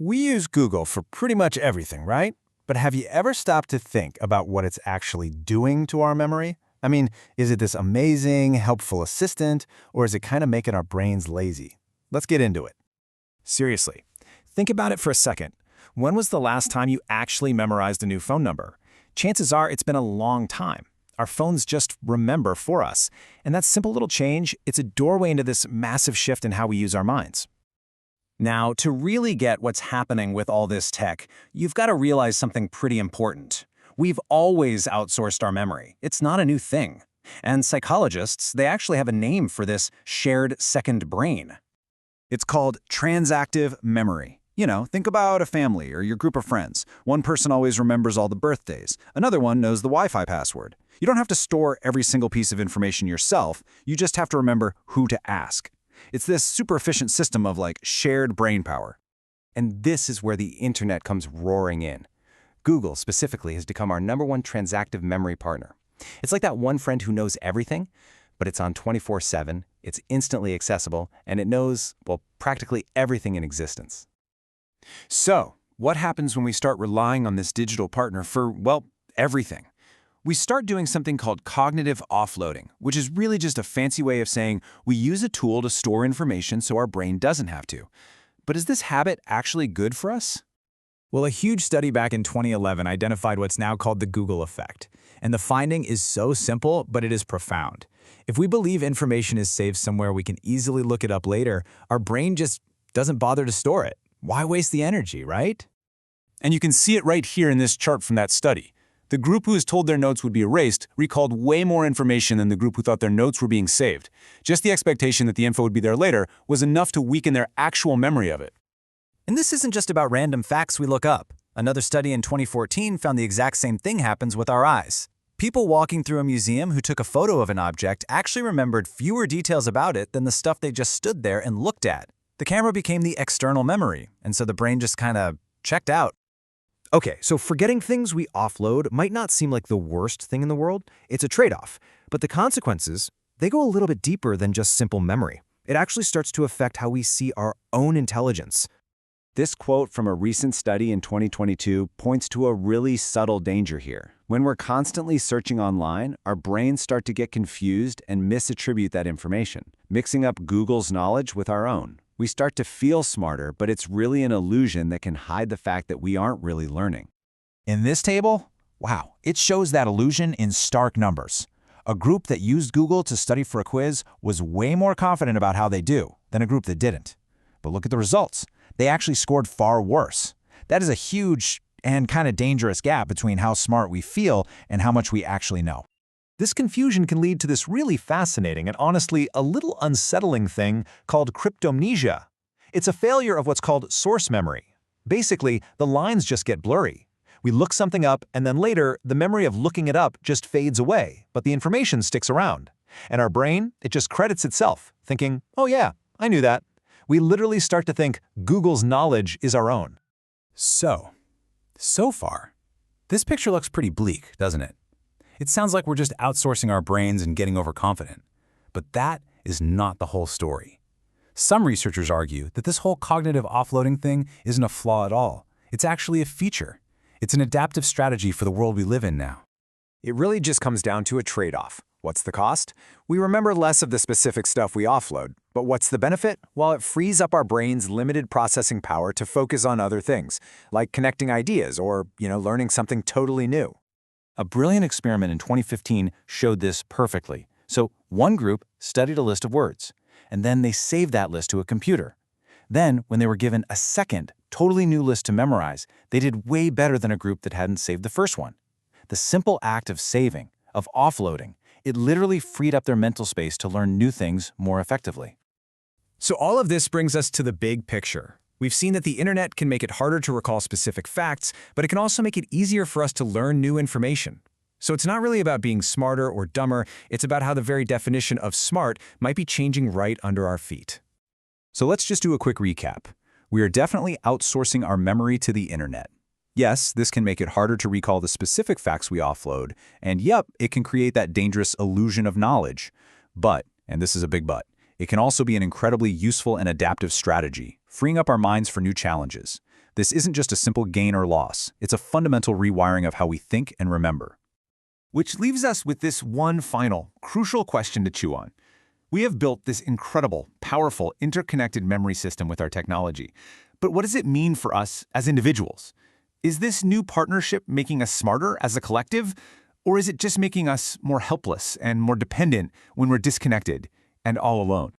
We use Google for pretty much everything, right? But have you ever stopped to think about what it's actually doing to our memory? I mean, is it this amazing, helpful assistant, or is it kind of making our brains lazy? Let's get into it. Seriously, think about it for a second. When was the last time you actually memorized a new phone number? Chances are it's been a long time. Our phones just remember for us. And that simple little change, it's a doorway into this massive shift in how we use our minds. Now, to really get what's happening with all this tech, you've got to realize something pretty important. We've always outsourced our memory. It's not a new thing. And psychologists, they actually have a name for this shared second brain. It's called transactive memory. Think about a family or your group of friends. One person always remembers all the birthdays. Another one knows the Wi-Fi password. You don't have to store every single piece of information yourself. You just have to remember who to ask. It's this super efficient system of shared brain power. And this is where the internet comes roaring in. Google specifically has become our #1 transactive memory partner. It's like that one friend who knows everything, but it's on 24/7, it's instantly accessible, and it knows, well, practically everything in existence. So, what happens when we start relying on this digital partner for, well, everything? We start doing something called cognitive offloading, which is really just a fancy way of saying we use a tool to store information so our brain doesn't have to. But is this habit actually good for us? Well, a huge study back in 2011 identified what's now called the Google effect. And the finding is so simple, but it is profound. If we believe information is saved somewhere we can easily look it up later, our brain just doesn't bother to store it. Why waste the energy, right? And you can see it right here in this chart from that study. The group who was told their notes would be erased recalled way more information than the group who thought their notes were being saved. Just the expectation that the info would be there later was enough to weaken their actual memory of it. And this isn't just about random facts we look up. Another study in 2014 found the exact same thing happens with our eyes. People walking through a museum who took a photo of an object actually remembered fewer details about it than the stuff they just stood there and looked at. The camera became the external memory, and so the brain just kind of checked out. Okay, so forgetting things we offload might not seem like the worst thing in the world. It's a trade-off. But the consequences, they go a little bit deeper than just simple memory. It actually starts to affect how we see our own intelligence. This quote from a recent study in 2022 points to a really subtle danger here. When we're constantly searching online, our brains start to get confused and misattribute that information, mixing up Google's knowledge with our own. We start to feel smarter, but it's really an illusion that can hide the fact that we aren't really learning. In this table, wow, it shows that illusion in stark numbers. A group that used Google to study for a quiz was way more confident about how they do than a group that didn't. But look at the results. They actually scored far worse. That is a huge and kind of dangerous gap between how smart we feel and how much we actually know. This confusion can lead to this really fascinating and honestly a little unsettling thing called cryptomnesia. It's a failure of what's called source memory. Basically, the lines just get blurry. We look something up and then later, the memory of looking it up just fades away, but the information sticks around. And our brain, it just credits itself, thinking, oh yeah, I knew that. We literally start to think Google's knowledge is our own. So far, this picture looks pretty bleak, doesn't it? It sounds like we're just outsourcing our brains and getting overconfident. But that is not the whole story. Some researchers argue that this whole cognitive offloading thing isn't a flaw at all. It's actually a feature. It's an adaptive strategy for the world we live in now. It really just comes down to a trade-off. What's the cost? We remember less of the specific stuff we offload. But what's the benefit? Well, it frees up our brain's limited processing power to focus on other things, like connecting ideas or, learning something totally new. A brilliant experiment in 2015 showed this perfectly. So one group studied a list of words, and then they saved that list to a computer. Then, when they were given a second, totally new list to memorize, they did way better than a group that hadn't saved the first one. The simple act of saving, of offloading, it literally freed up their mental space to learn new things more effectively. So all of this brings us to the big picture. We've seen that the internet can make it harder to recall specific facts, but it can also make it easier for us to learn new information. So it's not really about being smarter or dumber, it's about how the very definition of smart might be changing right under our feet. So let's just do a quick recap. We are definitely outsourcing our memory to the internet. Yes, this can make it harder to recall the specific facts we offload, and yep, it can create that dangerous illusion of knowledge. But, and this is a big but, it can also be an incredibly useful and adaptive strategy, freeing up our minds for new challenges. This isn't just a simple gain or loss. It's a fundamental rewiring of how we think and remember. Which leaves us with this one final, crucial question to chew on. We have built this incredible, powerful, interconnected memory system with our technology. But what does it mean for us as individuals? Is this new partnership making us smarter as a collective? Or is it just making us more helpless and more dependent when we're disconnected and all alone?